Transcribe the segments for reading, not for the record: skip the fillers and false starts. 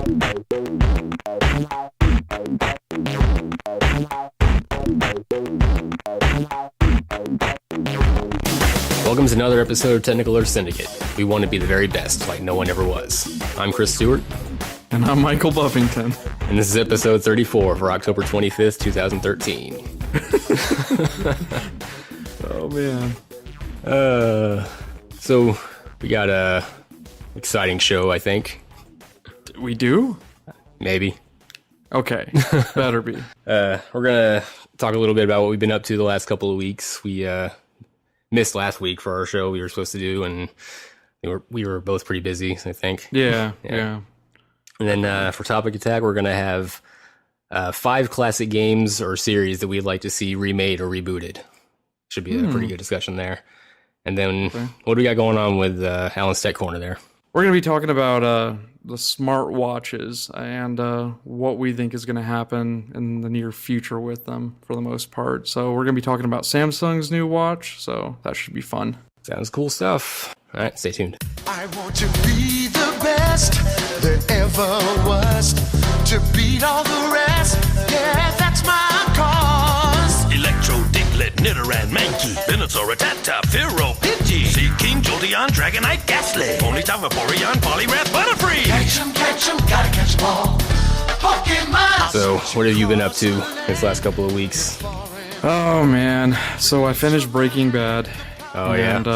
Welcome to another episode of Technical Earth Syndicate. We want to be the very best, like no one ever was. I'm Stewart. And I'm Michael Buffington. And this is episode 34 for October 25th, 2013. Oh, man. So we got a exciting show, I think. We do? Maybe. Okay. Better be. We're going to talk a little bit about what we've been up to the last couple of weeks. We missed last week for our show we were supposed to do, and we were both pretty busy, I think. Yeah. And then for Topic Attack, we're going to have 5 classic games or series that we'd like to see remade or rebooted. Should be a pretty good discussion there. And then what do we got going on with Alan's Tech Corner there? We're going to be talking about the smartwatches and what we think is going to happen in the near future with them for the most part. So we're going to be talking about Samsung's new watch, so that should be fun. Sounds cool stuff. All right, stay tuned. I want to be the best there ever was, to beat all the rest. Yeah, that's my cause. Electro, Diglett, Nidoran, Mankey, Venusaur, Rattata, Fearow, Pidgey, Seaking, Jolteon, Dragonite, Ghastly, Ponyta, Vaporeon, Poliwrath, Butterfree. Catch 'em, gotta catch 'em all. Pokemon. So what have you been up to this last couple of weeks? Oh, man. So I finished Breaking Bad. Oh, and,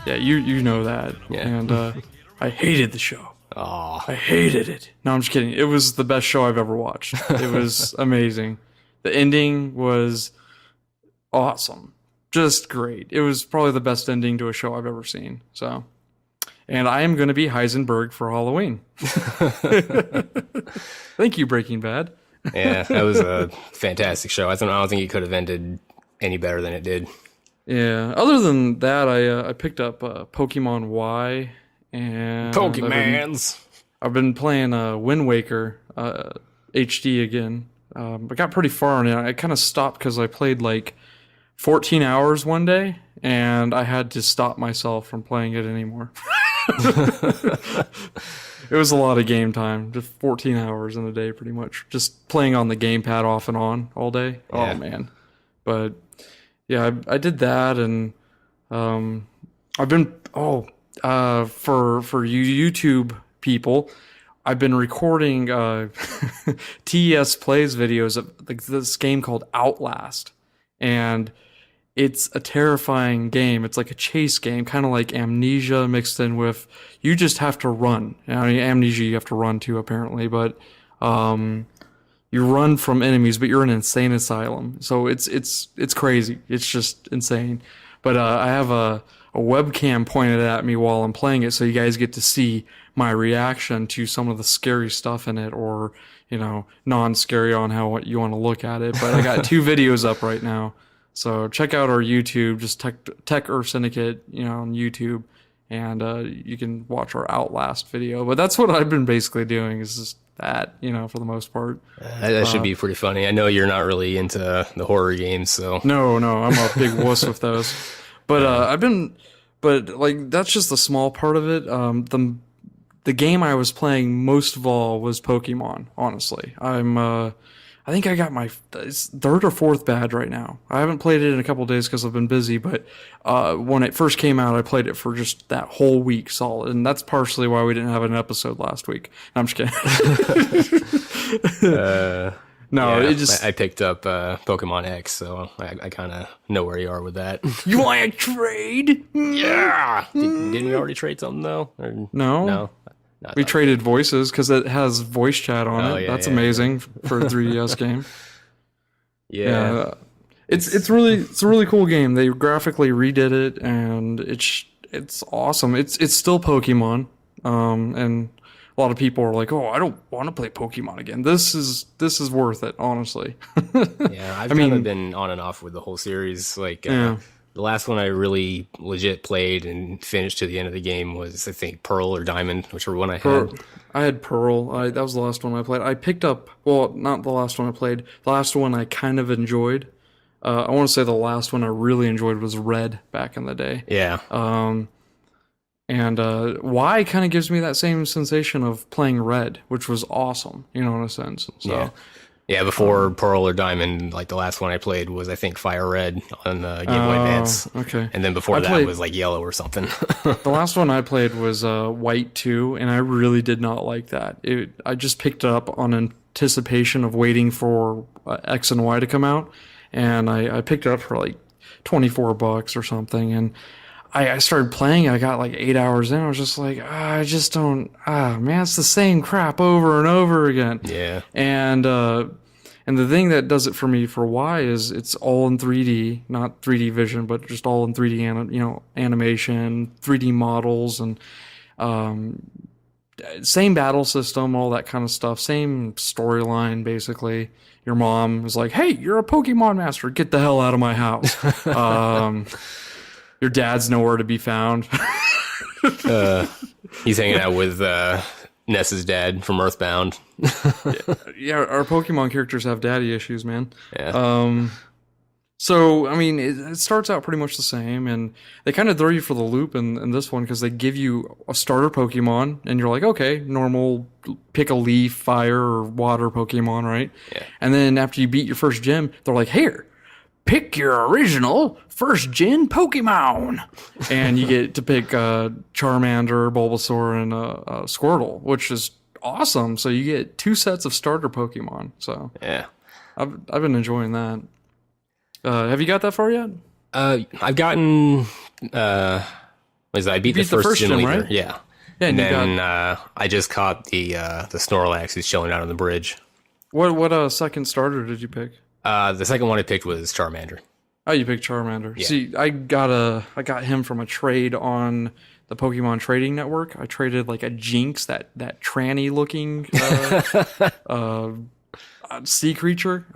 yeah, you know that. Yeah. And I hated the show. Oh, I hated it. No, I'm just kidding. It was the best show I've ever watched. It was amazing. The ending was awesome. Just great. It was probably the best ending to a show I've ever seen. So, and I am going to be Heisenberg for Halloween. Thank you, Breaking Bad. yeah, that was a fantastic show. I don't think it could have ended any better than it did. Yeah. Other than that, I picked up Pokemon Y and I've been playing Wind Waker HD again. I got pretty far in it. I kind of stopped because I played like 14 hours one day, and I had to stop myself from playing it anymore. It was a lot of game time, just 14 hours in a day pretty much. Just playing on the gamepad off and on all day. Yeah. Oh, man. But, yeah, I did that, and I've been... for you YouTube people, I've been recording TES Plays videos of like this game called Outlast, and it's a terrifying game. It's like a chase game, kind of like Amnesia mixed in with you just have to run. I mean, Amnesia you have to run too apparently, but you run from enemies, but you're in an insane asylum, so it's crazy. It's just insane. But I have a webcam pointed at me while I'm playing it, so you guys get to see my reaction to some of the scary stuff in it, or, you know, non-scary on how you want to look at it. But I got 2 videos up right now, so check out our YouTube, just Tech Earth Syndicate, you know, on YouTube, and you can watch our Outlast video. But that's what I've been basically doing, is just that, you know, for the most part. That should be pretty funny. I know you're not really into the horror games, so... No, I'm a big wuss with those. But like that's just a small part of it. The game I was playing most of all was Pokemon. Honestly, I think I got my 3rd or 4th badge right now. I haven't played it in a couple of days because I've been busy. But when it first came out, I played it for just that whole week solid, and that's partially why we didn't have an episode last week. No, I'm just kidding. No, yeah, it just... I picked up Pokemon X, so I kind of know where you are with that. You want to trade? Yeah! Didn't we already trade something, though? Or, no. We traded voices, because it has voice chat on it. Yeah, That's amazing for a 3DS game. Yeah. It's a really cool game. They graphically redid it, and it's awesome. It's still Pokemon, and... A lot of people are like, "Oh, I don't want to play Pokemon again." This is worth it, honestly. Yeah, I've kind of been on and off with the whole series. Like the last one I really legit played and finished to the end of the game was, I think, Pearl or Diamond, whichever one I had. I had Pearl. That was the last one I played. I picked up, well, not the last one I played. The last one I kind of enjoyed. I want to say the last one I really enjoyed was Red back in the day. Yeah. And Y kind of gives me that same sensation of playing Red, which was awesome, in a sense. So, yeah. Before Pearl or Diamond, like the last one I played was I think Fire Red on the Game Boy Advance. Okay. And then before that was like Yellow or something. The last one I played was White 2, and I really did not like that. I just picked it up on anticipation of waiting for X and Y to come out, and I picked it up for like $24 or something, and I started playing. I got like 8 hours in. I was just like, I just don't. Man, it's the same crap over and over again. Yeah. And the thing that does it for me for Y is it's all in 3D, not 3D vision, but just all in 3D, animation, 3D models, and same battle system, all that kind of stuff. Same storyline, basically. Your mom is like, "Hey, you're a Pokemon master. Get the hell out of my house." Your dad's nowhere to be found. He's hanging out with Ness's dad from Earthbound. Yeah, our Pokemon characters have daddy issues, man. Yeah. So, I mean, it starts out pretty much the same, and they kind of throw you for the loop in this one because they give you a starter Pokemon, and you're like, okay, normal, pick a leaf, fire, or water Pokemon, right? Yeah. And then after you beat your first gym, they're like, here, pick your original first gen Pokemon. And you get to pick Charmander, Bulbasaur, and Squirtle, which is awesome. So you get 2 sets of starter Pokemon. So Yeah. I've been enjoying that. Have you got that far yet? I've gotten I beat the first gym leader. right? Yeah. Yeah, And then I just caught the Snorlax who's chilling out on the bridge. What second starter did you pick? The second one I picked was Charmander. Oh, you picked Charmander. Yeah. See, I got him from a trade on the Pokemon Trading Network. I traded like a Jinx, that tranny looking sea creature.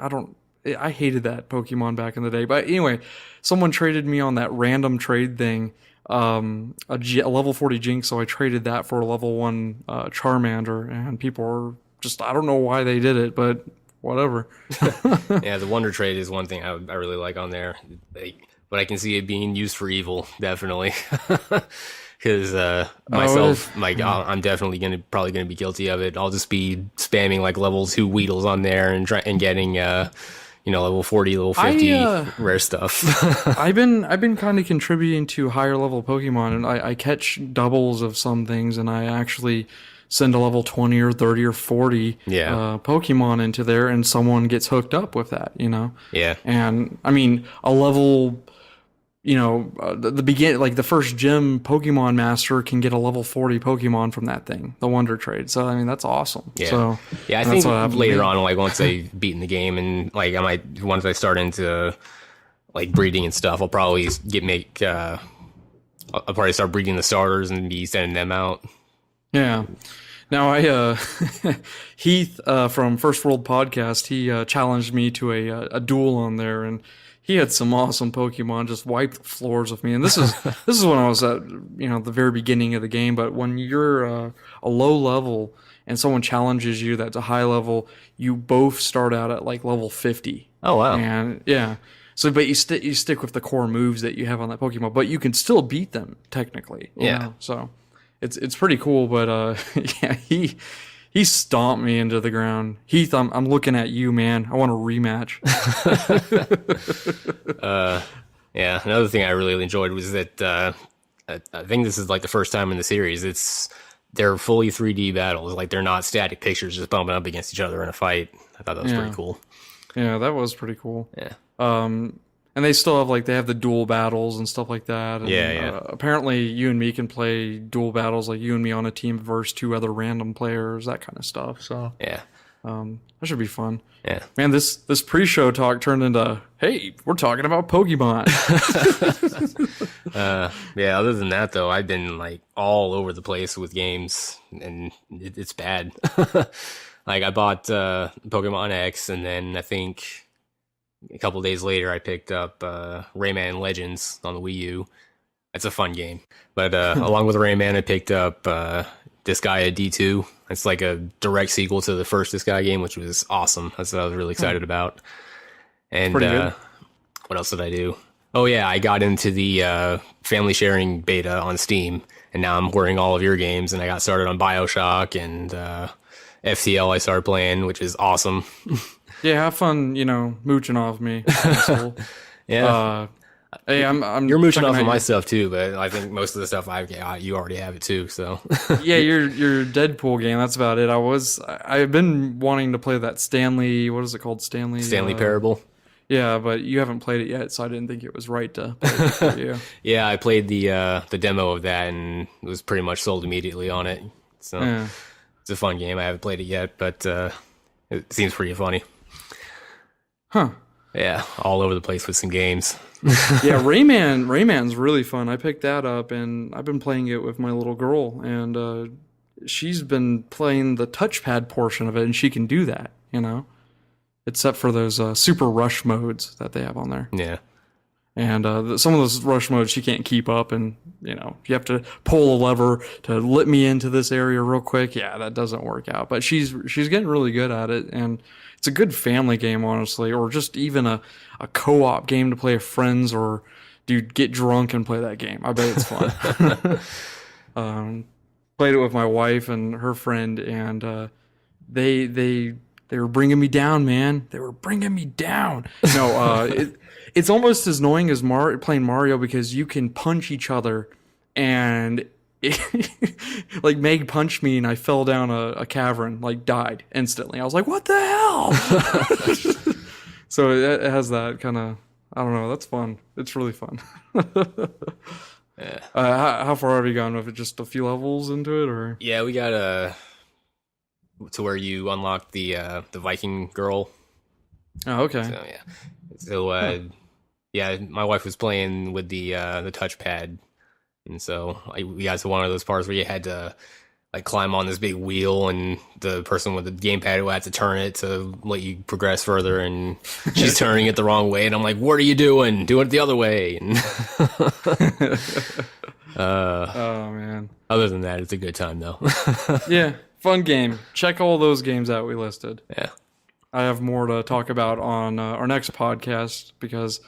I hated that Pokemon back in the day. But anyway, someone traded me on that random trade thing, a level 40 Jinx, so I traded that for a level 1 Charmander, and people were just, I don't know why they did it, but whatever. Yeah, the Wonder Trade is one thing I really like on there. But I can see it being used for evil, definitely. Because myself, I'm definitely probably gonna be guilty of it. I'll just be spamming like level 2 Weedles on there and getting level 40, level 50 rare stuff. I've been kind of contributing to higher level Pokemon, and I catch doubles of some things, and I actually send a level 20 or 30 or 40 Pokemon into there, and someone gets hooked up with that, Yeah. And I mean, a level, the first gym Pokemon master can get a level 40 Pokemon from that thing, the Wonder Trade. So I mean, that's awesome. Yeah. So yeah, I think later on, like once I've beaten the game and like once I start into like breeding and stuff, I'll probably I'll probably start breeding the starters and be sending them out. Yeah. Now Heath from First World Podcast, he challenged me to a duel on there, and he had some awesome Pokemon, just wiped the floors with me. And this is when I was at the very beginning of the game. But when you're a low level and someone challenges you that's a high level, you both start out at like level 50. Oh wow! And yeah. So, but you stick with the core moves that you have on that Pokemon, but you can still beat them technically. You know? So it's pretty cool. But yeah, he stomped me into the ground. Heath, I'm looking at you, man. I want a rematch. Yeah, another thing I really enjoyed was that I think this is like the first time in the series they're fully 3D battles. Like they're not static pictures just bumping up against each other in a fight. I thought that was pretty cool. Yeah, that was pretty cool. Yeah. And they still have they have the dual battles and stuff like that. And, apparently you and me can play dual battles, like you and me on a team versus 2 other random players, that kind of stuff. So yeah. That should be fun. Yeah. Man, this pre-show talk turned into, hey, we're talking about Pokemon. Yeah, other than that though, I've been like all over the place with games and it's bad. Like I bought Pokemon X, and then I think a couple days later I picked up Rayman Legends on the Wii U. That's a fun game. But along with Rayman, I picked up Disgaea D2. It's like a direct sequel to the first Disgaea game, which was awesome. That's what I was really excited about. And what else did I do? Oh yeah, I got into the family sharing beta on Steam, and now I'm hoarding all of your games. And I got started on BioShock and FTL. I started playing, which is awesome. Yeah, have fun, mooching off me, asshole. Yeah, Hey, I'm you're mooching checking off of out my stuff too, but I think most of the stuff I've got, you already have it too. So Yeah, your Deadpool game. That's about it. I've been wanting to play that Stanley. What is it called? Stanley Parable. Yeah, but you haven't played it yet, so I didn't think it was right to play it for you. Yeah, I played the demo of that and was pretty much sold immediately on it. So Yeah. it's a fun game. I haven't played it yet, but it seems pretty funny. Huh. Yeah, all over the place with some games. Yeah, Rayman's really fun. I picked that up, and I've been playing it with my little girl, and she's been playing the touchpad portion of it, and she can do that, except for those super rush modes that they have on there. Yeah. And some of those rush modes she can't keep up, and you have to pull a lever to let me into this area real quick. Yeah, that doesn't work out. But she's getting really good at it, and it's a good family game, honestly, or just even a co-op game to play with friends, or get drunk and play that game. I bet it's fun. Played it with my wife and her friend, and they were bringing me down, man. They were bringing me down. No, it's almost as annoying as playing Mario, because you can punch each other, and like Meg punched me and I fell down a cavern, like died instantly. I was like, what the hell? So it has that kind of, I don't know, that's fun. It's really fun. Yeah. How far have you gone with it? Just a few levels into it, or? Yeah, we got to where you unlock the Viking girl. Oh, okay. So yeah, my wife was playing with the touchpad, and so we got to one of those parts where you had to like climb on this big wheel, and the person with the gamepad had to turn it to let you progress further, and she's turning it the wrong way, and I'm like, what are you doing? Do it the other way. And oh man. Other than that, it's a good time though. Yeah, fun game. Check all those games out we listed. Yeah. I have more to talk about on our next podcast, because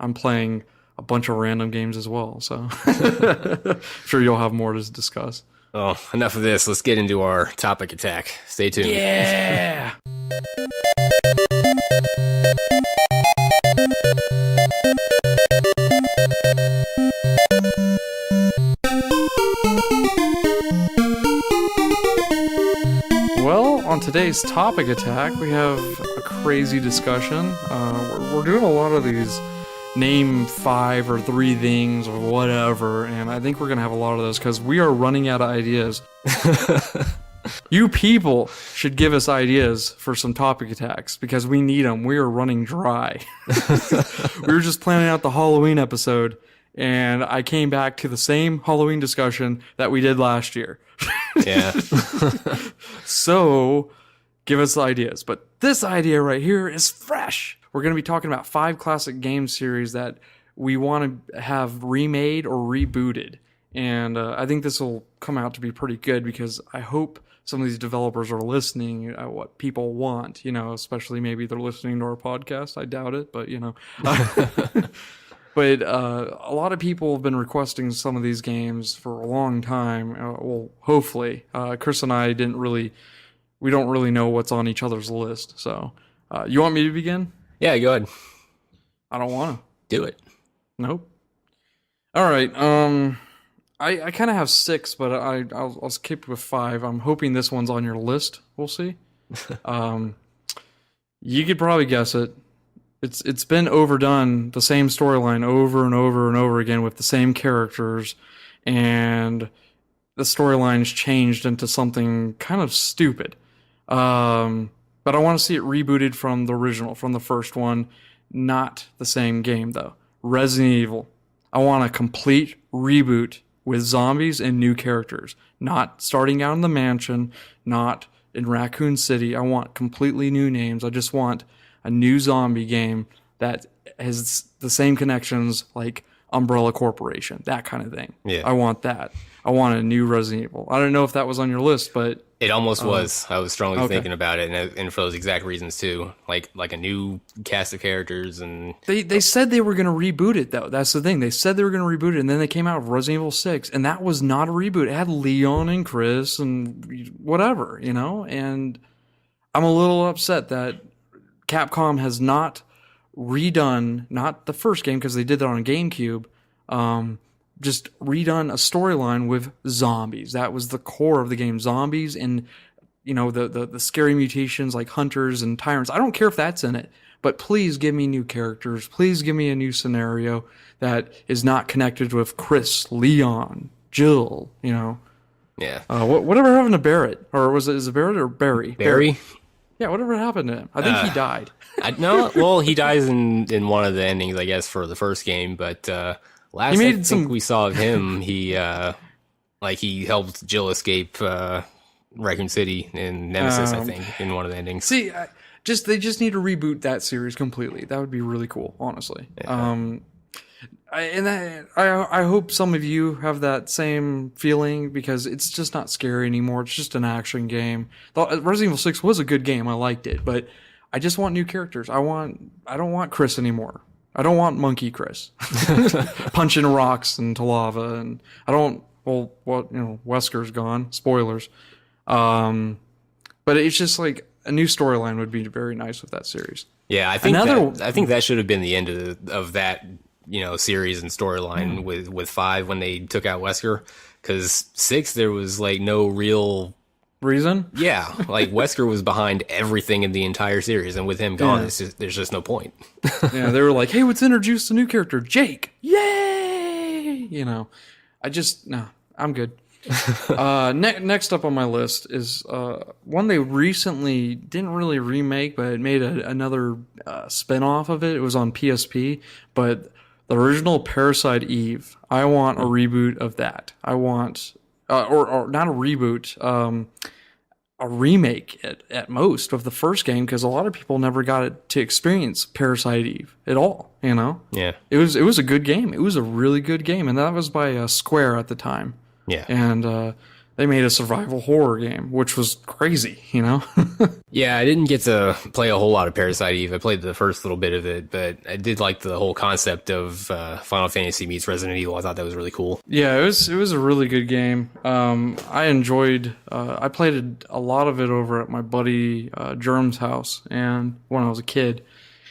I'm playing a bunch of random games as well. So I'm sure you'll have more to discuss. Oh, enough of this. Let's get into our topic attack. Stay tuned. Yeah. Well, on today's topic attack, we have a crazy discussion. We're doing a lot of these name 5 or 3 things or whatever, and I think we're going to have a lot of those because we are running out of ideas. You people should give us ideas for some topic attacks, because we need them. We are running dry. We were just planning out the Halloween episode, and I came back to the same Halloween discussion that we did last year. Yeah. So, give us ideas. But this idea right here is fresh. We're going to be talking about 5 classic game series that we want to have remade or rebooted. And I think this will come out to be pretty good, because I hope some of these developers are listening at what people want, especially maybe they're listening to our podcast. I doubt it, but But a lot of people have been requesting some of these games for a long time. Well, hopefully. Chris and I we don't really know what's on each other's list. So, you want me to begin? Yeah, go ahead. I don't want to. Do it. Nope. All right. I kind of have 6, but I'll skip with 5. I'm hoping this one's on your list. We'll see. You could probably guess it. It's been overdone, the same storyline over and over and over again with the same characters, and the storyline's changed into something kind of stupid. But I want to see it rebooted from the original, from the first one, not the same game though. Resident Evil. I want a complete reboot with zombies and new characters, not starting out in the mansion, not in Raccoon City. I want completely new names. I just want a new zombie game that has the same connections like Umbrella Corporation, that kind of thing. Yeah. I want that. I want a new Resident Evil. I don't know if that was on your list, but It almost was. I was strongly okay. thinking about it, and for those exact reasons too. Like a new cast of characters, and they said they were going to reboot it though. That's the thing. They said they were going to reboot it, and then they came out with Resident Evil 6, and that was not a reboot. It had Leon and Chris and whatever, you know. And I'm a little upset that Capcom has not redone, not the first game because they did that on GameCube. Just redone a storyline with zombies. That was the core of the game. Zombies and, you know, the scary mutations like hunters and tyrants. I don't care if that's in it, but please give me new characters. Please give me a new scenario that is not connected with Chris, Leon, Jill, you know. yeah, Whatever happened to Barrett? Or is it Barrett or Barry? Barry. Yeah, whatever happened to him? I think he died. No, well, he dies in one of the endings, I guess, for the first game, but last I think we saw of him, he helped Jill escape Raccoon City in Nemesis, I think, in one of the endings. See, they just need to reboot that series completely. That would be really cool, honestly. Yeah. I hope some of you have that same feeling because it's just not scary anymore. It's just an action game. Resident Evil 6 was a good game. I liked it, but I just want new characters. I don't want Chris anymore. I don't want Monkey Chris punching rocks into lava, and I don't. Well, Wesker's gone. Spoilers. But it's just like a new storyline would be very nice with that series. Yeah, I think that should have been the end of that series and storyline with 5 when they took out Wesker, because 6 there was like no real reason. Yeah, like Wesker was behind everything in the entire series, and with him gone, there's just no point. Yeah, they were like, "Hey, let's introduce a new character, Jake." Yay! No, I'm good. Next up on my list is one they recently didn't really remake, but it made another spin-off of it. It was on PSP, but the original Parasite Eve. I want a reboot of that. I want, or not a reboot, a remake at most of the first game, because a lot of people never got to experience Parasite Eve at all. You know? Yeah. It was a good game. It was a really good game, and that was by Square at the time. Yeah. And they made a survival horror game, which was crazy, you know? Yeah, I didn't get to play a whole lot of Parasite Eve. I played the first little bit of it, but I did like the whole concept of Final Fantasy meets Resident Evil. I thought that was really cool. Yeah, it was a really good game. I enjoyed. I played a lot of it over at my buddy Jerm's house, and when I was a kid.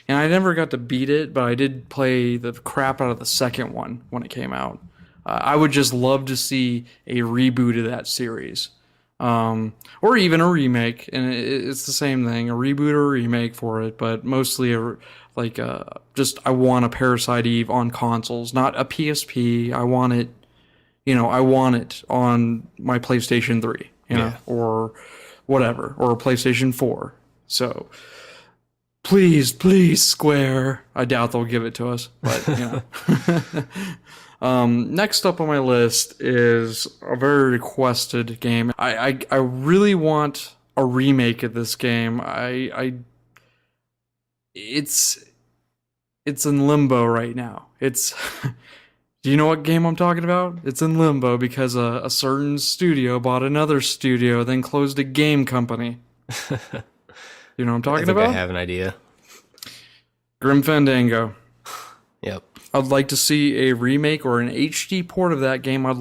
And I never got to beat it, but I did play the crap out of the second one when it came out. I would just love to see a reboot of that series. Or even a remake, and it's the same thing, a reboot or a remake for it, but mostly I want a Parasite Eve on consoles, not a PSP. I want it, I want it on my PlayStation 3, or whatever, or a PlayStation 4. So please, Square. I doubt they'll give it to us, but next up on my list is a very requested game. I really want a remake of this game. It's in limbo right now. Do you know what game I'm talking about? It's in limbo because a certain studio bought another studio, then closed a game company. You know what I'm talking about? I have an idea. Grim Fandango. Yep. I'd like to see a remake or an HD port of that game. I'd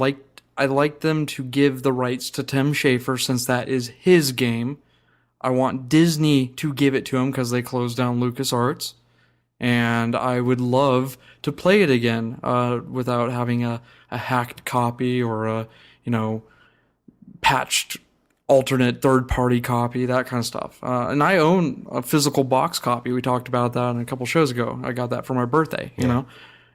like them to give the rights to Tim Schafer, since that is his game. I want Disney to give it to him because they closed down LucasArts. And I would love to play it again without having a hacked copy or a patched alternate third-party copy, that kind of stuff. And I own a physical box copy. We talked about that a couple shows ago. I got that for my birthday, you know,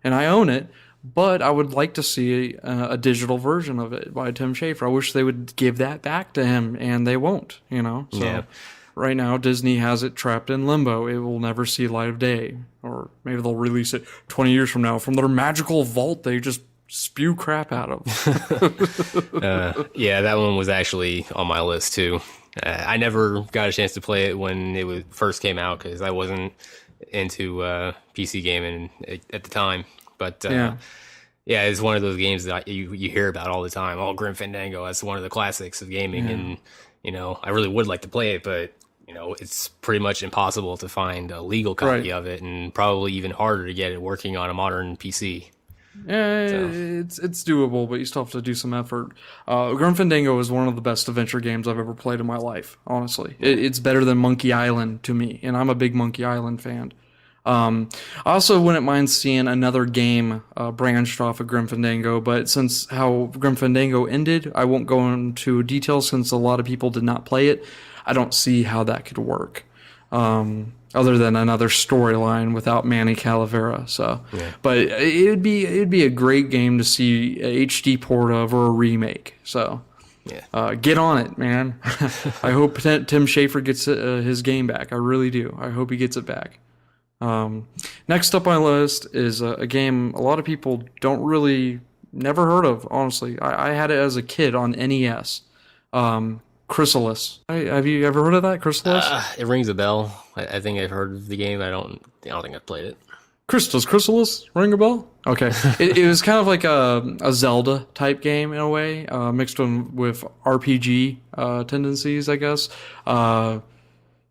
and I own it. But I would like to see a digital version of it by Tim Schafer. I wish they would give that back to him, and they won't, So right now, Disney has it trapped in limbo. It will never see light of day. Or maybe they'll release it 20 years from now from their magical vault they just spew crap out of. Yeah, that one was actually on my list too. I never got a chance to play it when it first came out because I wasn't into PC gaming at the time. But Yeah, it's one of those games that you hear about all the time. Oh, Grim Fandango, that's one of the classics of gaming, and I really would like to play it, but it's pretty much impossible to find a legal copy of it, and probably even harder to get it working on a modern PC. Yeah, it's doable, but you still have to do some effort. Grim Fandango is one of the best adventure games I've ever played in my life, honestly. It's better than Monkey Island to me, and I'm a big Monkey Island fan. I also wouldn't mind seeing another game branched off of Grim Fandango, but since how Grim Fandango ended, I won't go into details since a lot of people did not play it. I don't see how that could work, other than another storyline without Manny Calavera. So, but it'd be a great game to see a HD port of or a remake. So, get on it, man. I hope Tim Schafer gets his game back. I really do. I hope he gets it back. Next up on my list is a game a lot of people never heard of, honestly. I had it as a kid on NES. Crystalis. Have you ever heard of that, Crystalis? It rings a bell. I think I've heard of the game. I don't think I've played it. Crystalis? Ring a bell? Okay. It was kind of like a Zelda type game in a way, mixed with RPG tendencies, I guess.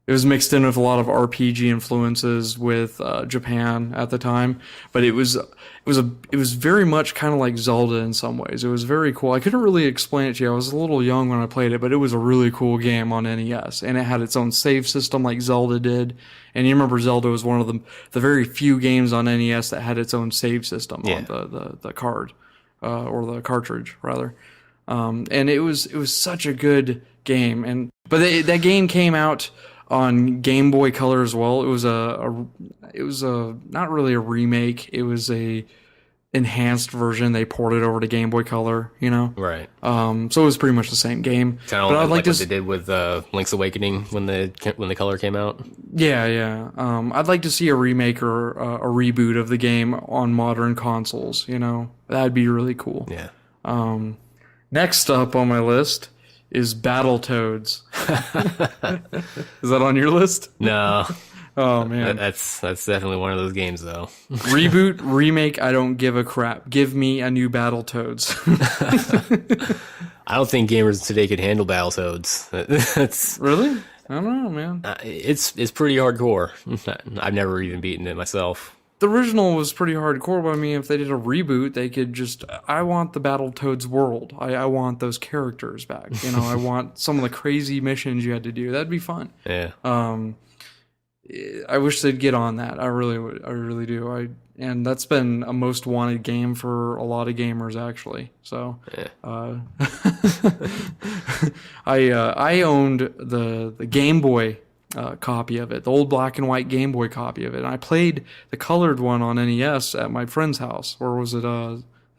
It was mixed in with a lot of RPG influences with Japan at the time, but it was very much kind of like Zelda in some ways. It was very cool. I couldn't really explain it to you. I was a little young when I played it, but it was a really cool game on NES, and it had its own save system like Zelda did. And you remember Zelda was one of the very few games on NES that had its own save system on the card or the cartridge rather. And it was such a good game. But that game came out on Game Boy Color as well. It was a not really a remake. It was a enhanced version. They ported over to Game Boy Color, Right. So it was pretty much the same game. Kind of like what they did with Link's Awakening when the color came out. Yeah. I'd like to see a remake or a reboot of the game on modern consoles. That'd be really cool. Yeah. Next up on my list is Battletoads. Is that on your list? No. Oh man, that's definitely one of those games though. Reboot, remake, I don't give a crap. Give me a new Battletoads. I don't think gamers today could handle Battletoads. That's really? I don't know, man. It's pretty hardcore. I've never even beaten it myself. The original was pretty hardcore, but I mean, if they did a reboot, they could I want the Battletoads world. I want those characters back. I want some of the crazy missions you had to do. That'd be fun. Yeah. I wish they'd get on that. I really would. I really do. And that's been a most wanted game for a lot of gamers, actually. So, I owned the Game Boy copy of it, the old black and white Game Boy copy of it. And I played the colored one on NES at my friend's house, or was it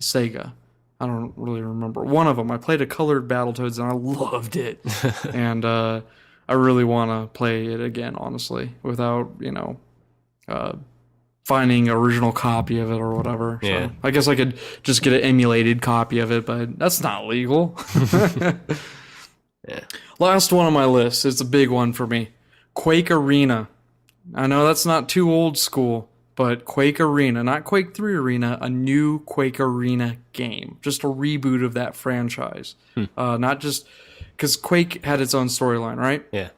Sega? I don't really remember. One of them. I played a colored Battletoads, and I loved it. And I really want to play it again, honestly, without finding an original copy of it or whatever. Yeah. So I guess I could just get an emulated copy of it, but that's not legal. Yeah. Last one on my list. It's a big one for me. Quake Arena. I know that's not too old school, but Quake Arena, not Quake 3 Arena, a new Quake Arena game. Just a reboot of that franchise. Not just because Quake had its own storyline, right? Yeah.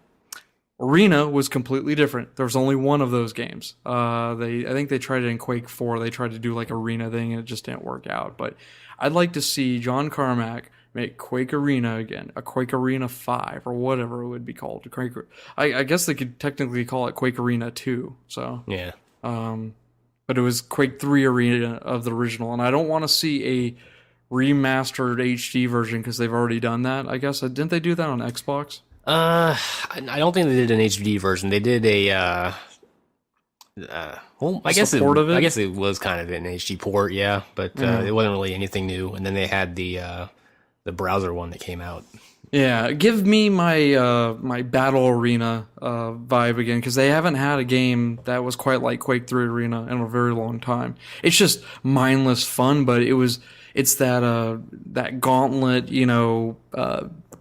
Arena was completely different. There was only one of those games. I think they tried it in Quake 4. They tried to do like Arena thing, and it just didn't work out. But I'd like to see John Carmack make Quake Arena again, a Quake Arena 5 or whatever it would be called. I guess they could technically call it Quake Arena 2. So yeah. But it was Quake 3 Arena of the original, and I don't want to see a remastered HD version because they've already done that. I guess didn't they do that on Xbox? I don't think they did an HD version. They did a I guess it was kind of an HD port, yeah, but it wasn't really anything new. And then they had the browser one that came out. Yeah, give me my my Battle Arena vibe again, because they haven't had a game that was quite like Quake 3 Arena in a very long time. It's just mindless fun, but it's that gauntlet,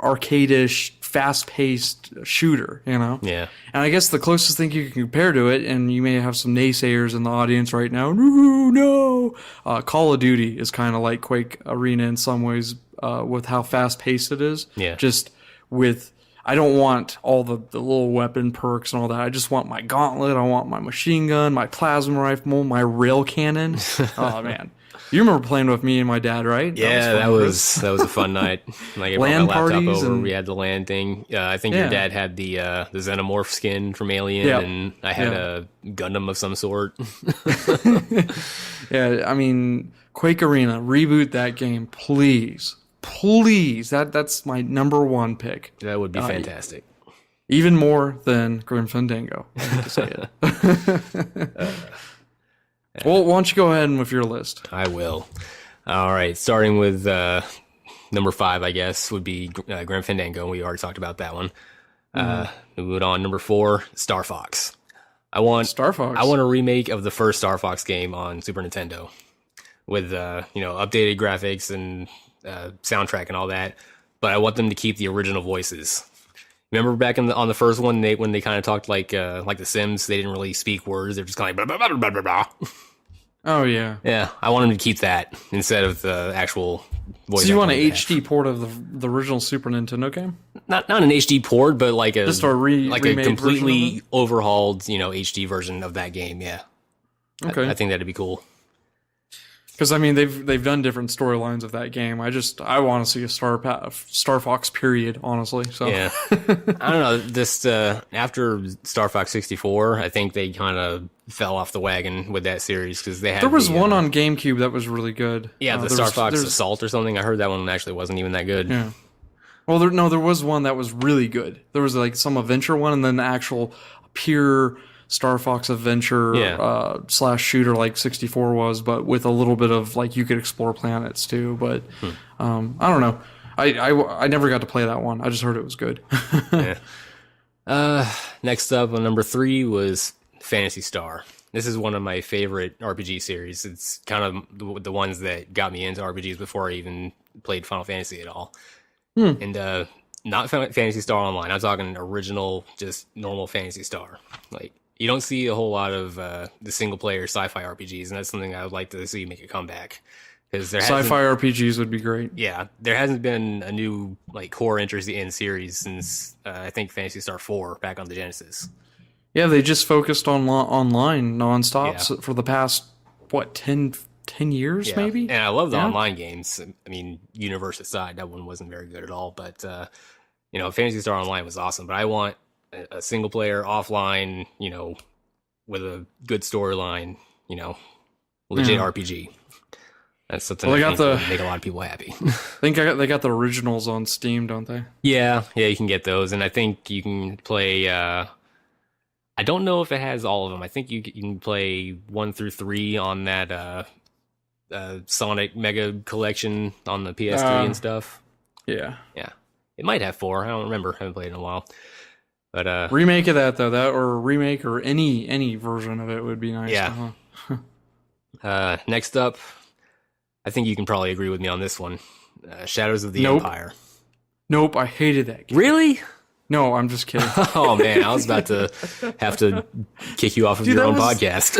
arcade-ish fast-paced shooter, you know? Yeah. And I guess the closest thing you can compare to it, and you may have some naysayers in the audience right now, no, Call of Duty is kind of like Quake Arena in some ways, with how fast-paced it is. Yeah. Just with, I don't want all the little weapon perks and all that. I just want my gauntlet, I want my machine gun, my plasma rifle, my rail cannon. Oh, man. You remember playing with me and my dad, right? Yeah, that was a fun night. Like, I brought LAN my laptop parties over. and- We had the LAN thing. I think your dad had the Xenomorph skin from Alien, and I had a Gundam of some sort. Yeah, I mean, Quake Arena, reboot that game, please. Please. That's my number one pick. That would be fantastic. Even more than Grim Fandango. I hate to say it. Well, why don't you go ahead with your list? I will. All right, starting with number 5, I guess, would be Grim Fandango. We already talked about that one. Moving on, number 4, Star Fox. Star Fox. I want a remake of the first Star Fox game on Super Nintendo with updated graphics and soundtrack and all that. But I want them to keep the original voices. Remember back on the first one, when they kind of talked like The Sims, they didn't really speak words. They're just kind of like blah, blah, blah, blah, blah, blah. Oh, yeah. Yeah, I want them to keep that instead of the actual voice. So you want an acting HD port of the original Super Nintendo game? not an HD port, but like Just a like a remade completely version of overhauled, HD version of that game. Yeah. Okay. I think that'd be cool. Because, I mean, they've done different storylines of that game. I want to see a Star Fox period, honestly. So Yeah. I don't know. Just after Star Fox 64, I think they kind of fell off the wagon with that series because they had. There was one on GameCube that was really good. Yeah, the Star Fox Assault or something. I heard that one actually wasn't even that good. Yeah. Well, there was one that was really good. There was like some adventure one, and then the actual pure Star Fox adventure / shooter like 64 was, but with a little bit of like you could explore planets too. But I don't know. I never got to play that one. I just heard it was good. Yeah. Next up on number 3 was Phantasy Star. This is one of my favorite RPG series. It's kind of the ones that got me into RPGs before I even played Final Fantasy at all. And not Phantasy Star Online. I'm talking original, just normal Phantasy Star. Like, you don't see a whole lot of the single-player sci-fi RPGs, and that's something I would like to see make a comeback. Sci-fi RPGs would be great. Yeah, there hasn't been a new like core interest in series since I think Phantasy Star 4 back on the Genesis. Yeah, they just focused on online nonstop Yeah. for the past 10 years maybe. And I love the online games. I mean, Universe aside, that one wasn't very good at all. But Phantasy Star Online was awesome. But I want a single player offline, with a good storyline, legit RPG. That's something I think would make a lot of people happy. I think they got the originals on Steam, don't they? Yeah, you can get those, and I think you can play. I don't know if it has all of them. I think you can play 1 through 3 on that Sonic Mega Collection on the PS3 and stuff. Yeah. It might have 4. I don't remember. I haven't played in a while. But remake of that though, or a remake or any version of it would be nice. Yeah. Next up, I think you can probably agree with me on this one. Shadows of the Empire. Nope, I hated that game. Really? No, I'm just kidding. Oh man, I was about to have to kick you off of your own podcast.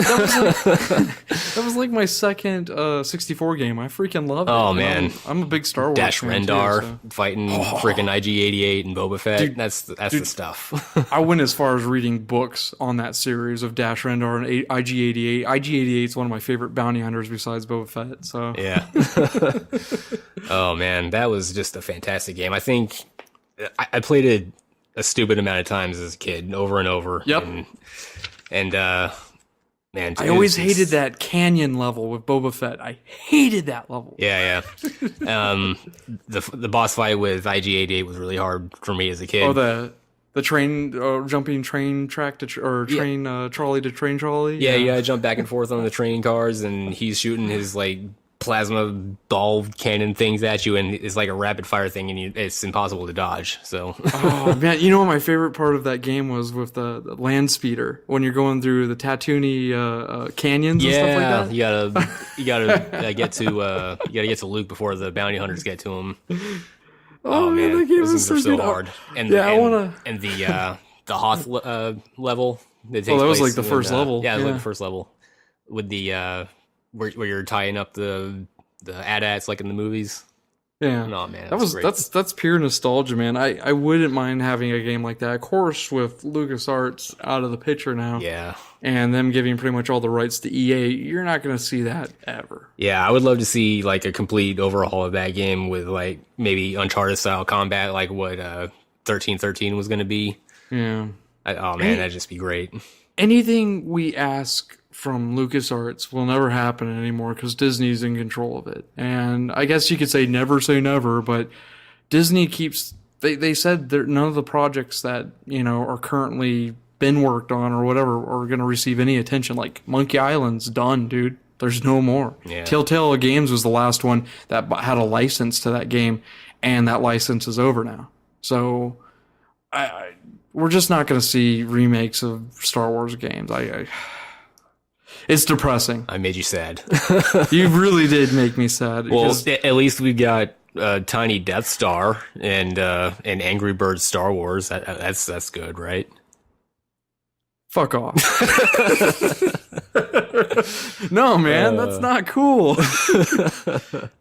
That was like my second 64 game. I freaking love it. Oh man, I'm a big Star Wars Dash fan Rendar too, so. fighting freaking IG-88 and Boba Fett. Dude, that's the stuff. I went as far as reading books on that series of Dash Rendar and IG-88. IG-88 is one of my favorite bounty hunters besides Boba Fett. So yeah. Oh man, that was just a fantastic game. I think I played it a stupid amount of times as a kid, over and over. Yep. And man, I always hated that canyon level with Boba Fett. I hated that level. Yeah. The boss fight with IG-88 was really hard for me as a kid. Oh, the train jumping train track to train trolley to train trolley. Yeah, you gotta jump back and forth on the train cars, and he's shooting his like plasma ball cannon things at you, and it's like a rapid fire thing, and it's impossible to dodge. So oh man, you know what my favorite part of that game was with the land speeder when you're going through the Tatooine canyons and stuff like that. you gotta get to Luke before the bounty hunters get to him. Oh man, that game those was things are so good. hard. And Yeah, I and, wanna- and the Hoth level. That Oh, that was takes like the place first with, level. Yeah, it was Yeah. like the first level with the where you're tying up the AT-ATs like in the movies. Yeah. No man, That was great. that's pure nostalgia, man. I wouldn't mind having a game like that. Of course, with LucasArts out of the picture now, Yeah. and them giving pretty much all the rights to EA, you're not going to see that ever. Yeah, I would love to see like a complete overhaul of that game with like maybe Uncharted style combat, like what 1313 was going to be. Yeah. Oh man, that'd just be great. Anything we ask from LucasArts will never happen anymore because Disney's in control of it. And I guess you could say never say never, but Disney keeps. They said that none of the projects that are currently been worked on or whatever are going to receive any attention. Like Monkey Island's done, dude. There's no more. Yeah. Telltale Games was the last one that had a license to that game, and that license is over now. So, we're just not going to see remakes of Star Wars games. It's depressing. I made you sad. You really did make me sad. Well, because- at least we got Tiny Death Star and Angry Birds Star Wars. That's good, right? fuck off. No, man, that's not cool.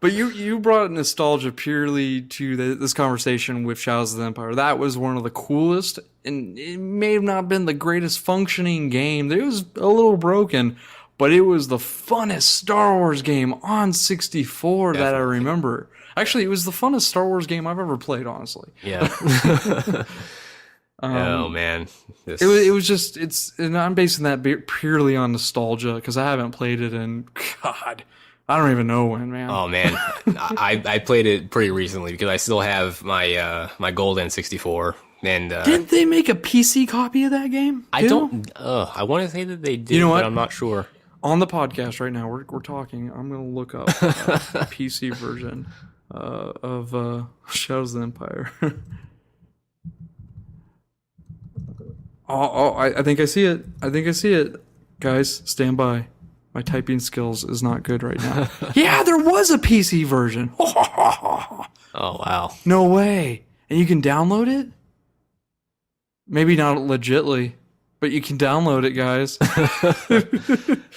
But you brought nostalgia purely to this conversation with Shadows of the Empire. That was one of the coolest, and it may have not been the greatest functioning game. It was a little broken, but it was the funnest Star Wars game on 64 that I remember. Actually, it was the funnest Star Wars game I've ever played, honestly. Yeah. Oh man, It was just and I'm basing that purely on nostalgia because I haven't played it in God, I don't even know when, man. Oh man, I played it pretty recently because I still have my my gold N64 and Didn't they make a PC copy of that game? I don't. I want to say that they did, You know what? but I'm not sure. On the podcast right now, we're talking. I'm gonna look up the PC version of Shadows of the Empire. I think I see it. I think I see it. Guys, stand by. My typing skills is not good right now. Yeah, there was a PC version. Oh wow. No way. And you can download it? Maybe not legitly, but you can download it, guys.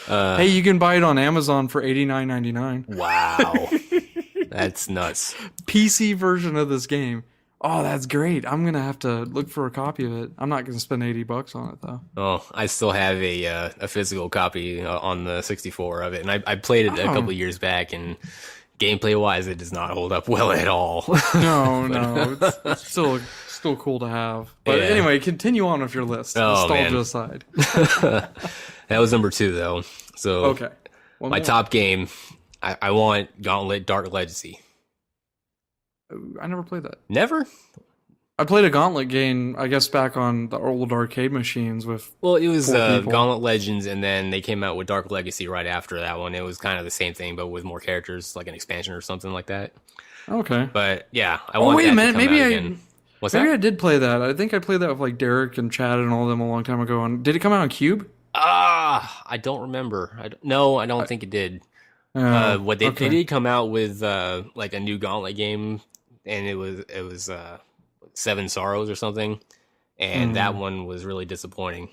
Hey, you can buy it on Amazon for $89.99. Wow. That's nuts. PC version of this game. Oh, that's great. I'm going to have to look for a copy of it. I'm not going to spend $80 on it, though. Oh, I still have a physical copy on the 64 of it, and I played it a couple of years back, and gameplay-wise, it does not hold up well at all. No, it's still cool to have. But Yeah. anyway, continue on with your list. Oh, Nostalgia man. aside. That was number 2, though. So Okay. One my more. top game, I want Gauntlet Dark Legacy. I never played that. Never? I played a Gauntlet game, I guess, back on the old arcade machines with. Well, it was 4 people. Gauntlet Legends, and then they came out with Dark Legacy right after that one. It was kind of the same thing, but with more characters, like an expansion or something like that. Okay. But yeah, I Oh, want wait that a minute. to come Maybe out I. again. What's Maybe that? I did play that. I think I played that with like Derek and Chad and all them a long time ago. And did it come out on Cube? I don't remember. I don't think it did. What they did come out with like a new Gauntlet game, and it was Seven Sorrows or something, and that one was really disappointing.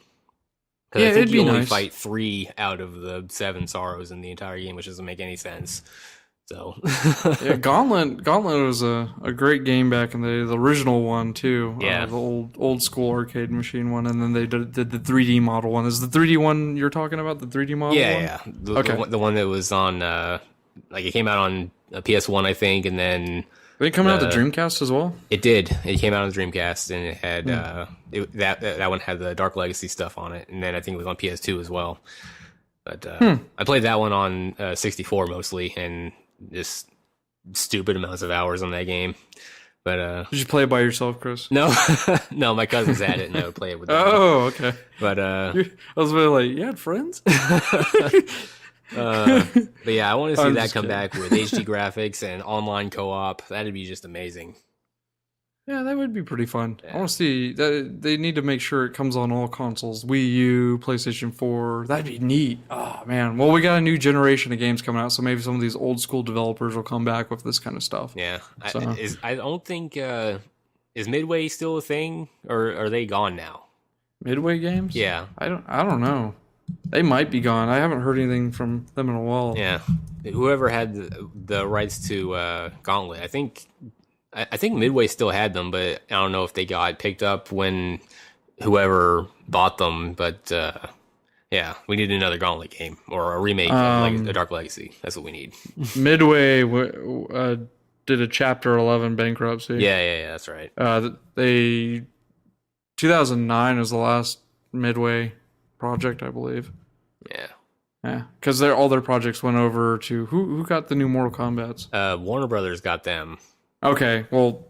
Because Yeah, I think it'd you be only nice. fight 3 out of the 7 Sorrows in the entire game, which doesn't make any sense. So Yeah, Gauntlet was a great game back in the original one too. Yeah. The old school arcade machine one, and then they did the 3D model one. Is the 3D one you're talking about the 3D model one? yeah. The one that was on like it came out on a PS1, I think, and then Did it come out the Dreamcast as well? it did. It came out on the Dreamcast, and it had that one had the Dark Legacy stuff on it, and then I think it was on PS2 as well. But I played that one on 64 mostly, and just stupid amounts of hours on that game. But Did you play it by yourself, Chris? no, no, my cousins had it, and I would play it with them. Oh, okay. But I was really like, you had friends? but yeah, I want to see I'm that just come kidding. back with HD graphics and online co-op. That'd be just amazing. Yeah, that would be pretty fun. I want to see that. They need to make sure it comes on all consoles, Wii U, PlayStation 4. That'd be neat. Oh man. Well, we got a new generation of games coming out, so maybe some of these old school developers will come back with this kind of stuff. Yeah, So- I don't think is Midway still a thing, or are they gone now? Midway Games? Yeah, I don't know. They might be gone. I haven't heard anything from them in a while. yeah. Whoever had the rights to Gauntlet, I think Midway still had them, but I don't know if they got picked up when whoever bought them. But yeah, we need another Gauntlet game or a remake of like a Dark Legacy. That's what we need. Midway did a Chapter 11 bankruptcy. Yeah, that's right. They 2009 was the last Midway project, I believe. Yeah, because all their projects went over to who got the new Mortal Kombats? Warner Brothers got them. Okay, well,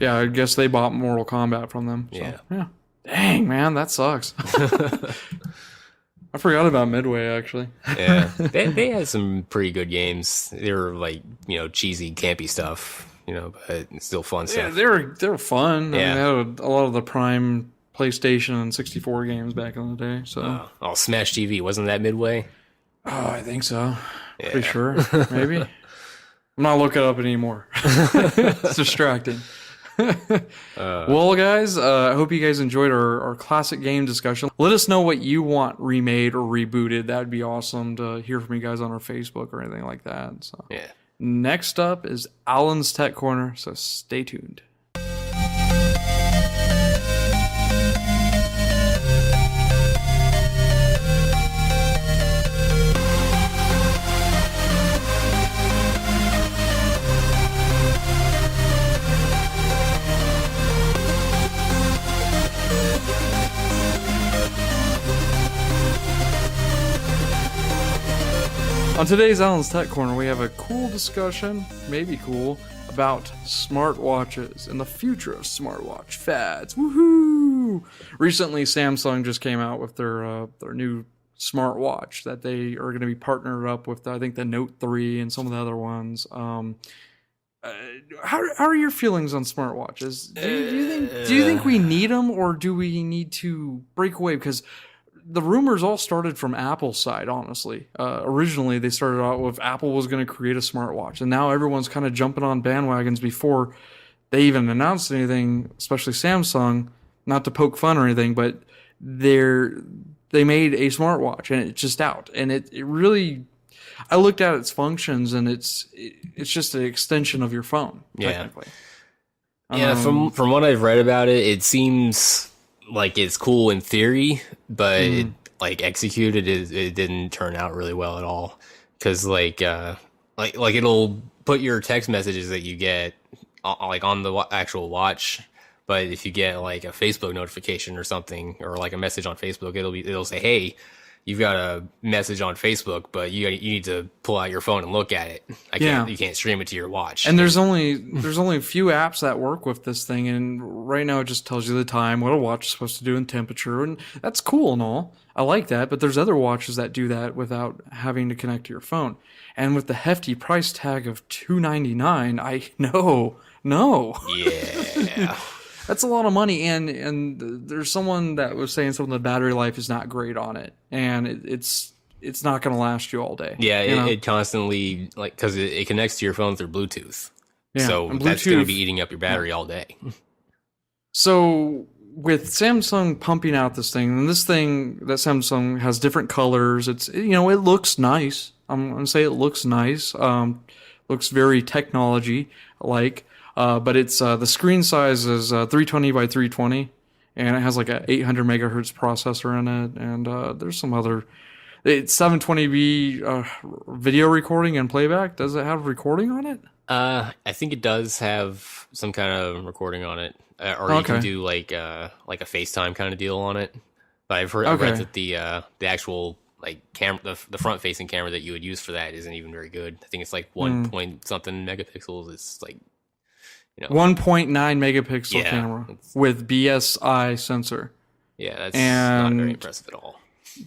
yeah, I guess they bought Mortal Kombat from them. So, yeah. Dang, man, that sucks. I forgot about Midway, actually. Yeah, they had some pretty good games. They were like, cheesy, campy stuff, but it's still fun stuff. Yeah, they were fun. Yeah. I mean, they had a lot of the prime PlayStation and 64 games back in the day. So, Smash TV, wasn't that Midway? Oh, I think so. Yeah. Pretty sure, maybe. I'm not looking it up anymore. It's distracting. Well, guys, I hope you guys enjoyed our classic game discussion. Let us know what you want remade or rebooted. That would be awesome to hear from you guys on our Facebook or anything like that. So, Yeah. next up is Alan's Tech Corner, so stay tuned. On today's Alan's Tech Corner, we have a cool discussion, maybe cool, about smartwatches and the future of smartwatch fads. Woohoo! Recently, Samsung just came out with their new smartwatch that they are going to be partnered up with, I think, the Note 3 and some of the other ones. How are your feelings on smartwatches? Do you think we need them, or do we need to break away? Because the rumors all started from Apple's side, honestly. Originally, they started out with Apple was going to create a smartwatch, and now everyone's kind of jumping on bandwagons before they even announced anything, especially Samsung, not to poke fun or anything, but they made a smartwatch, and it's just out. And it really, I looked at its functions, and it's just an extension of your phone, technically. Yeah, from what I've read about it, it seems like it's cool in theory, but it, like executed, it didn't turn out really well at all. Because like it'll put your text messages that you get like on the actual watch, but if you get like a Facebook notification or something, or like a message on Facebook, it'll say, hey, you've got a message on Facebook, but you need to pull out your phone and look at it. You can't stream it to your watch. And there's only a few apps that work with this thing, and right now it just tells you the time, what a watch is supposed to do, and temperature, and that's cool and all. I like that, but there's other watches that do that without having to connect to your phone. And with the hefty price tag of $299, no. Yeah. That's a lot of money, and there's someone that was saying something, the battery life is not great on it, and it's not going to last you all day. Yeah, it constantly, like, because it connects to your phone through Bluetooth. Yeah, so that's going to be eating up your battery all day. So with Samsung pumping out this thing, and this thing that Samsung has different colors, it's, it looks nice. I'm going to say it looks nice. Looks very technology-like. But it's the screen size is 320 by 320, and it has like a 800 megahertz processor in it, and there's some other. It's 720p video recording and playback. Does it have recording on it? I think it does have some kind of recording on it, or you can do like a FaceTime kind of deal on it. But I've read that the actual like camera, the front facing camera that you would use for that isn't even very good. I think it's like 1 point something megapixels. It's like 1.9 megapixel camera with BSI sensor. Yeah, that's not very impressive at all.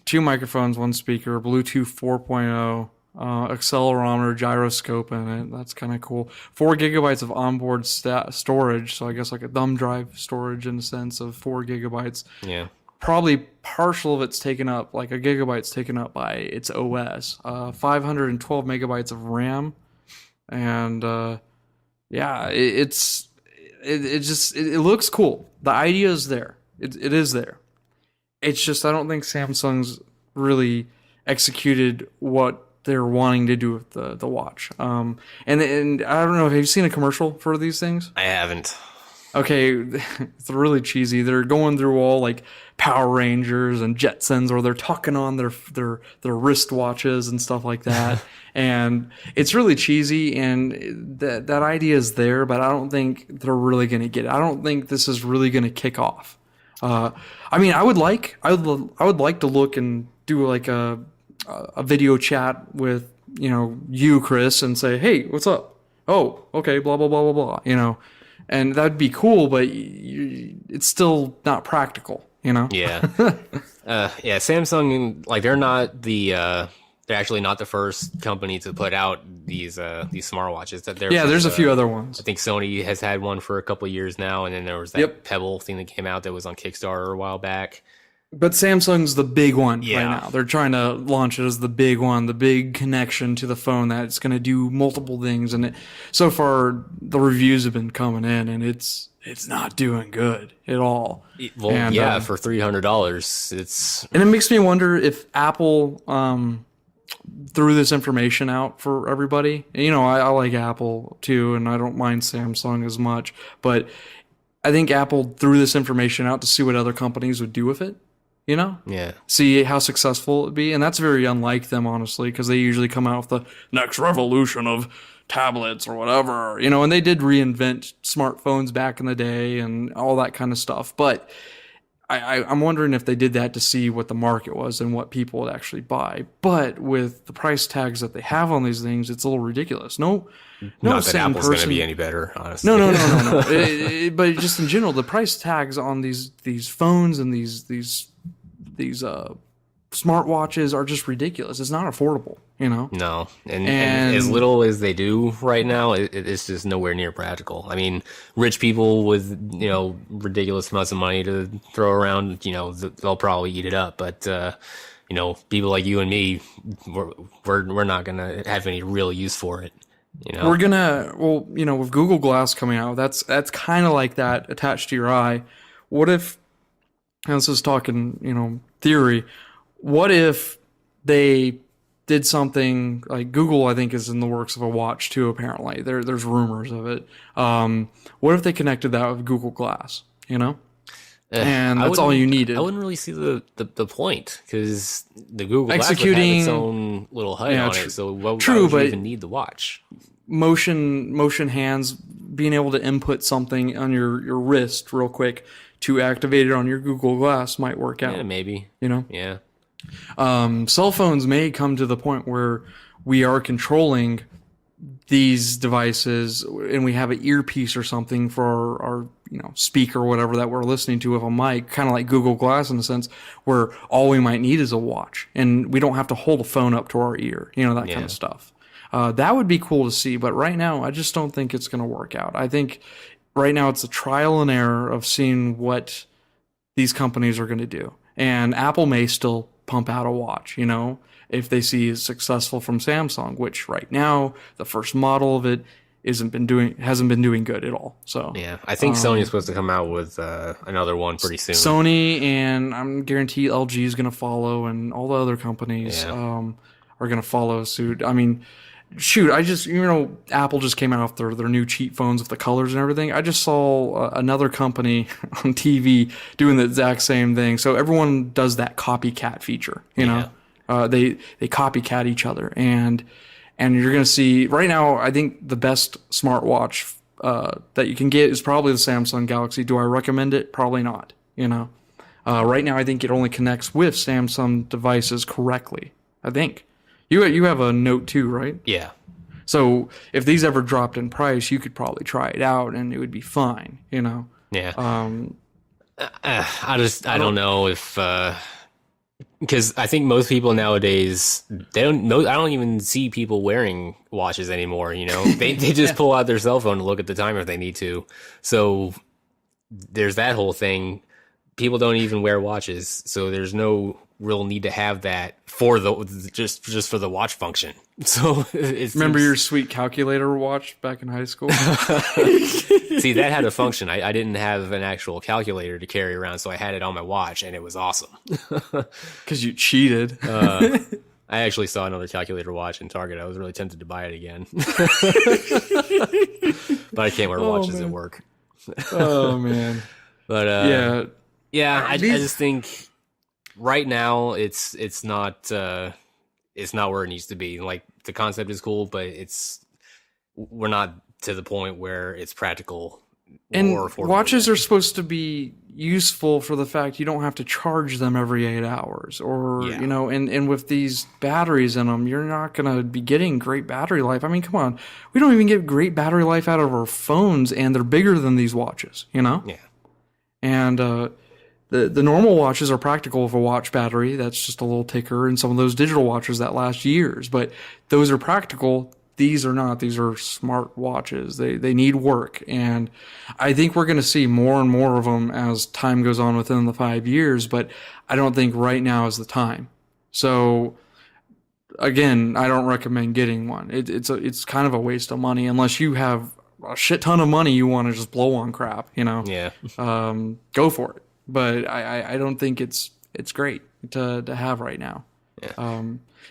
2 microphones, 1 speaker, Bluetooth 4.0. accelerometer, gyroscope in it. That's kind of cool. 4 gigabytes of onboard storage, so I guess like a thumb drive storage in the sense of 4 gigabytes. Yeah. Probably partial of it's taken up, like a gigabyte's taken up by its OS. 512 megabytes of RAM, and yeah, it looks cool. The idea is there. It is there. It's just I don't think Samsung's really executed what they're wanting to do with the watch. And I don't know. Have you seen a commercial for these things? I haven't. Okay, it's really cheesy. They're going through all like Power Rangers and Jetsons, or they're tucking on their wristwatches and stuff like that. And it's really cheesy, and that idea is there, but I don't think they're really going to get it. I don't think this is really going to kick off. I mean, I would like to look and do like a video chat with you, Chris, and say, hey, what's up? Oh, okay, blah blah blah blah blah. And that'd be cool, but it's still not practical, Yeah. Yeah, Samsung, like, they're actually not the first company to put out these smartwatches. There's a few other ones. I think Sony has had one for a couple of years now, and then there was that Pebble thing that came out that was on Kickstarter a while back. But Samsung's the big one right now. They're trying to launch it as the big one, the big connection to the phone that's going to do multiple things. And so far, the reviews have been coming in, and it's not doing good at all. Well, and, for $300, it's... And it makes me wonder if Apple threw this information out for everybody. I like Apple, too, and I don't mind Samsung as much. But I think Apple threw this information out to see what other companies would do with it. Yeah. See how successful it'd be. And that's very unlike them, honestly, because they usually come out with the next revolution of tablets or whatever, and they did reinvent smartphones back in the day and all that kind of stuff. But I'm wondering if they did that to see what the market was and what people would actually buy. But with the price tags that they have on these things, it's a little ridiculous. No, not that Apple's going to be any better, honestly. No. But just in general, the price tags on these phones and these smartwatches are just ridiculous. It's not affordable, No, and as little as they do right now, it's just nowhere near practical. I mean, rich people with ridiculous amounts of money to throw around, they'll probably eat it up. But people like you and me, we're not gonna have any real use for it. We're gonna, with Google Glass coming out, that's kind of like that attached to your eye. What if? And this is talking, theory. What if they did something like Google? I think is in the works of a watch too. Apparently, there's rumors of it. What if they connected that with Google Glass? And that's all you needed. I wouldn't really see the point, because the Google Glass would have its own little HUD on it. So why would you even need the watch? Motion hands, being able to input something on your wrist real quick to activate it on your Google Glass might work out. Yeah, maybe. Yeah. Cell phones may come to the point where we are controlling these devices and we have an earpiece or something for our speaker or whatever that we're listening to with a mic, kind of like Google Glass in a sense, where all we might need is a watch and we don't have to hold a phone up to our ear, that kind of stuff. That would be cool to see, but right now I just don't think it's going to work out. I think right now it's a trial and error of seeing what these companies are going to do. And Apple may still pump out a watch, if they see is successful from Samsung, which right now the first model of it hasn't been doing good at all. So yeah, I think Sony's supposed to come out with another one pretty soon. Sony, and I'm guaranteed LG is going to follow, and all the other companies are going to follow suit. I mean, shoot, Apple just came out with their new cheap phones with the colors and everything. I just saw another company on TV doing the exact same thing. So everyone does that copycat feature, you know. They copycat each other, and you're going to see right now. I think the best smartwatch that you can get is probably the Samsung Galaxy. Do I recommend it? Probably not. Right now I think it only connects with Samsung devices correctly. I think. You have a Note 2, right? Yeah. So if these ever dropped in price, you could probably try it out and it would be fine, Yeah. I don't know if Because I think most people nowadays, they don't know. I don't even see people wearing watches anymore. They just pull out their cell phone to look at the time if they need to. So there's that whole thing. People don't even wear watches, so there's no real need to have that for the just for the watch function. So remember your sweet calculator watch back in high school? See, that had a function. I didn't have an actual calculator to carry around, so I had it on my watch, and it was awesome. Because you cheated. I actually saw another calculator watch in Target. I was really tempted to buy it again. But I can't wear watches at work. Oh, man. But yeah, I just think right now it's not where it needs to be. Like, the concept is cool, but we're not to the point where it's practical. And watches are supposed to be useful for the fact you don't have to charge them every 8 hours, or and with these batteries in them, you're not going to be getting great battery life. I mean, come on, we don't even get great battery life out of our phones, and they're bigger than these watches. Yeah. And the normal watches are practical with a watch battery. That's just a little ticker, and some of those digital watches that last years. But those are practical. These are not. These are smart watches. They need work. And I think we're going to see more and more of them as time goes on within the 5 years. But I don't think right now is the time. So, again, I don't recommend getting one. It's kind of a waste of money unless you have a shit ton of money you want to just blow on crap, Yeah. Go for it. But I don't think it's great to have right now. Yeah.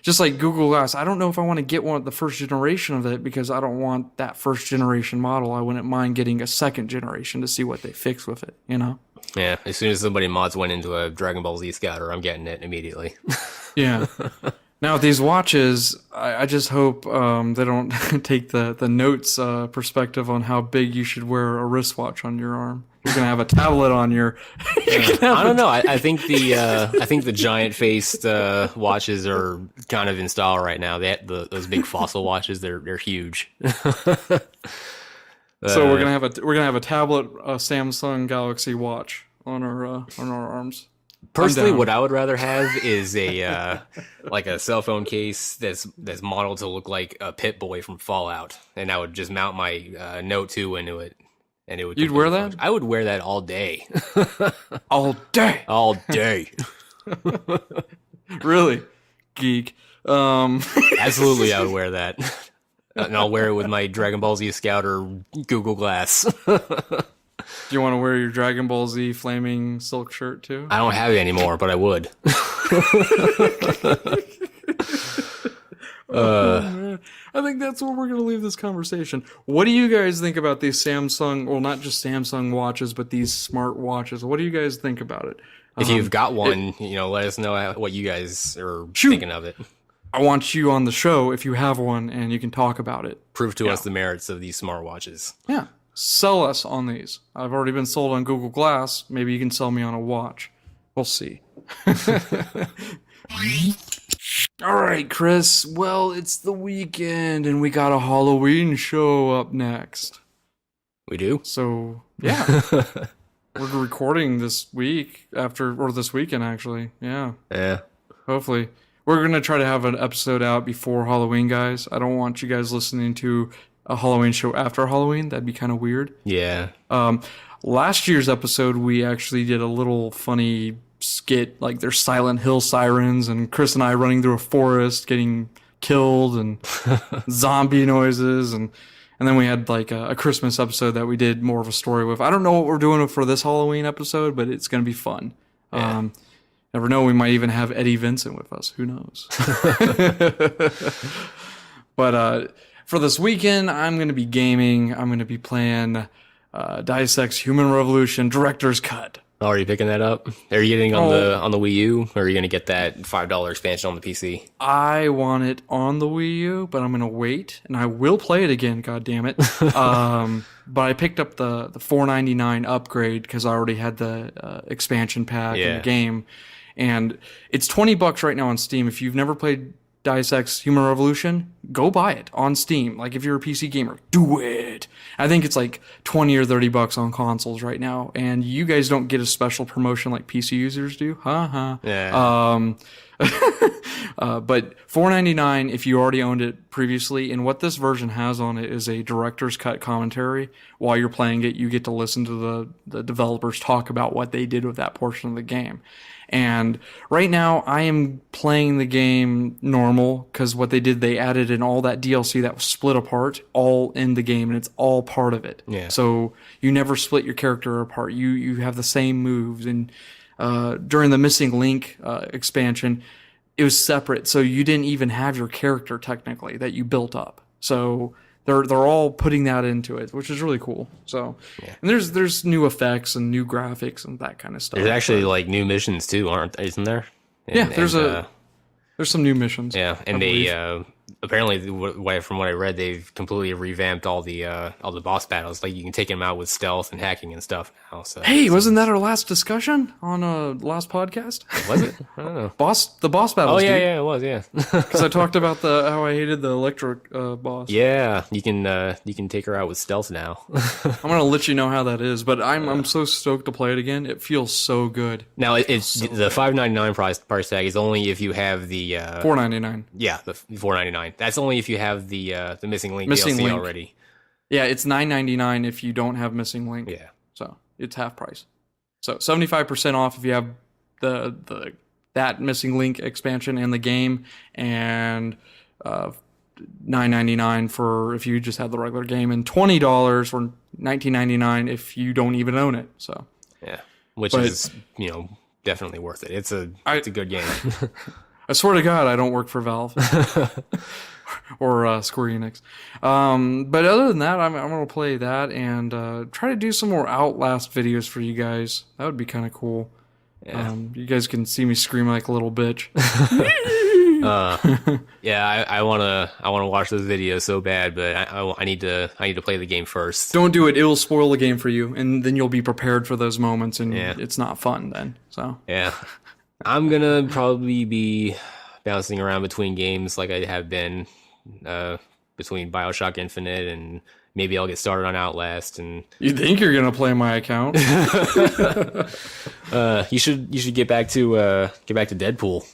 Just like Google Glass, I don't know if I want to get the first generation of it, because I don't want that first generation model. I wouldn't mind getting a second generation to see what they fix with it, Yeah, as soon as somebody mods one into a Dragon Ball Z Scouter, I'm getting it immediately. Yeah. Now, with these watches, I just hope they don't take the notes perspective on how big you should wear a wristwatch on your arm. You're gonna have a tablet on your. I don't know. I think the giant faced watches are kind of in style right now. Those big fossil watches. They're huge. So we're gonna have a tablet, a Samsung Galaxy Watch on our arms. Personally, what I would rather have is a like a cell phone case that's modeled to look like a Pit Boy from Fallout, and I would just mount my Note 2 into it. And it would. You'd wear that? I would wear that all day. All day. All day. Really, geek. Absolutely, I would wear that, and I'll wear it with my Dragon Ball Z Scouter Google Glass. Do you want to wear your Dragon Ball Z flaming silk shirt too? I don't have it anymore, but I would. Man. I think that's where we're going to leave this conversation. What do you guys think about these Samsung, well, not just Samsung watches, but these smart watches? What do you guys think about it? If you've got one, let us know what you guys are thinking of it. I want you on the show if you have one, and you can talk about it. Prove to us the merits of these smartwatches. Yeah. Sell us on these. I've already been sold on Google Glass. Maybe you can sell me on a watch. We'll see. All right, Chris. Well, it's the weekend, and we got a Halloween show up next. We do? So, yeah. We're recording this week this weekend, actually. Yeah. Yeah. Hopefully. We're going to try to have an episode out before Halloween, guys. I don't want you guys listening to a Halloween show after Halloween. That'd be kind of weird. Yeah. Last year's episode, we actually did a little funny skit, like there's Silent Hill sirens and Chris and I running through a forest getting killed and zombie noises, and then we had like a Christmas episode that we did more of a story with. I don't know what we're doing for this Halloween episode, but it's going to be fun. Yeah. Never know, we might even have Eddie Vincent with us. Who knows? But for this weekend, I'm going to be gaming. I'm going to be playing Deus Ex Human Revolution Director's Cut. Oh, are you picking that up? Are you getting on the Wii U, or are you going to get that $5 expansion on the PC? I want it on the Wii U, but I'm going to wait, and I will play it again, God damn it. But I picked up the $4.99 upgrade because I already had the expansion pack in the game, and it's $20 right now on Steam. If you've never played Deus Ex Human Revolution, go buy it on Steam. Like, if you're a PC gamer, do it. I think it's like $20 or $30 on consoles right now, and you guys don't get a special promotion like PC users do. Yeah. But $4.99 if you already owned it previously, and what this version has on it is a director's cut commentary. While you're playing it, you get to listen to the developers talk about what they did with that portion of the game. And right now, I am playing the game normal, because what they did, they added in all that DLC that was split apart, all in the game, and it's all part of it. Yeah. So you never split your character apart. You have the same moves, and during the Missing Link expansion, it was separate, so you didn't even have your character technically that you built up. So they're all putting that into it, which is really cool. So, and there's new effects and new graphics and that kind of stuff. There's actually like new missions too, isn't there? And, there's some new missions. Yeah, and they apparently, from what I read, they've completely revamped all the boss battles. Like, you can take them out with stealth and hacking and stuff now. So hey, wasn't that our last discussion on last podcast? Was it? I don't know. The boss battles. Oh yeah, dude. yeah, it was. Yeah, Because I talked about how I hated the electric boss. yeah. You can take her out with stealth now. I'm gonna let you know how that is, but I'm so stoked to play it again. It feels so good. Now it's the $5.99 price tag is only if you have the $4.99. Yeah, the $4.99. That's only if you have the Missing Link Missing DLC Link. already. Yeah, it's $9.99 if you don't have Missing Link. Yeah. So it's half price. So 75% off if you have that Missing Link expansion and the game, and $9.99 for if you just have the regular game, and $20 or $19.99 if you don't even own it. So yeah, which is definitely worth it. It's a good game. I swear to God, I don't work for Valve or Square Enix. But other than that, I'm going to play that and try to do some more Outlast videos for you guys. That would be kind of cool. Yeah. You guys can see me scream like a little bitch. Yeah, I wanna watch those videos so bad, but I need to play the game first. Don't do it; it'll spoil the game for you, and then you'll be prepared for those moments, and Yeah. it's not fun then. So Yeah, I'm gonna probably be bouncing around between games like I have been between BioShock Infinite, and maybe I'll get started on Outlast. And you think you're gonna play my account? you should get back to Deadpool.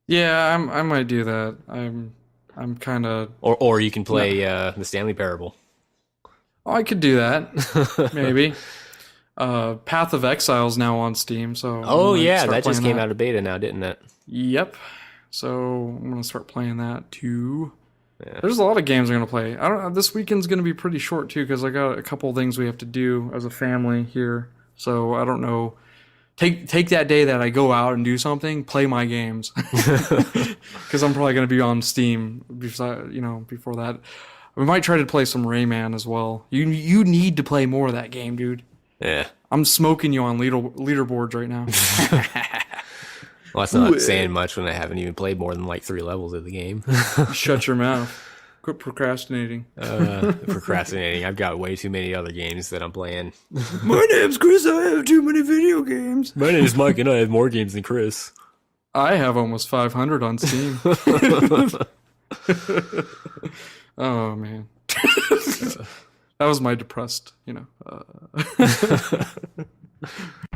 Yeah, I might do that. I'm kind of. Or you can play the Stanley Parable. Oh, I could do that. Maybe. Path of Exile's now on Steam, so. Oh I might yeah, start that just playing came out of beta now, didn't it? Yep. So I'm gonna start playing that too. Yeah. There's a lot of games I'm gonna play. I don't. This weekend's gonna be pretty short too, because I got a couple of things we have to do as a family here. So I don't know. Take that day that I go out and do something, play my games, because I'm probably gonna be on Steam before that. We might try to play some Rayman as well. You need to play more of that game, dude. Yeah. I'm smoking you on leaderboards right now. Well, that's not saying much when I haven't even played more than like 3 levels of the game. Shut your mouth. Quit procrastinating. Procrastinating. I've got way too many other games that I'm playing. My name's Chris. I have too many video games. My name is Mike, and I have more games than Chris. I have almost 500 on Steam. Oh, man. That was my depressed,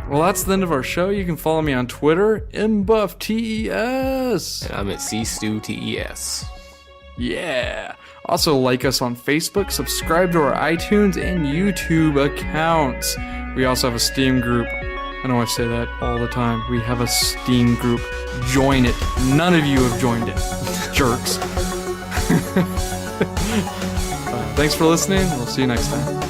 Well, that's the end of our show. You can follow me on Twitter, mbufftes. And I'm at CStewTES. Yeah. Also, like us on Facebook, subscribe to our iTunes and YouTube accounts. We also have a Steam group. I know I say that all the time. We have a Steam group. Join it. None of you have joined it. Jerks. Thanks for listening. We'll see you next time.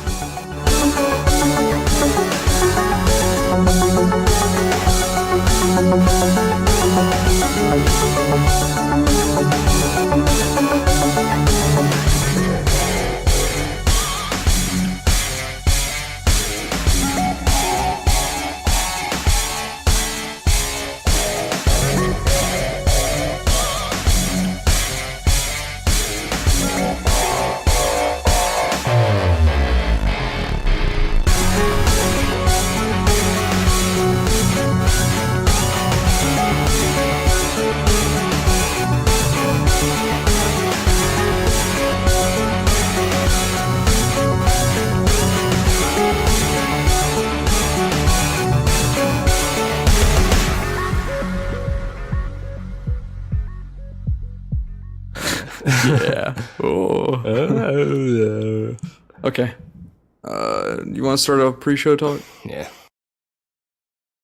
Yeah. Oh. Okay. You want to start a pre-show talk? Yeah.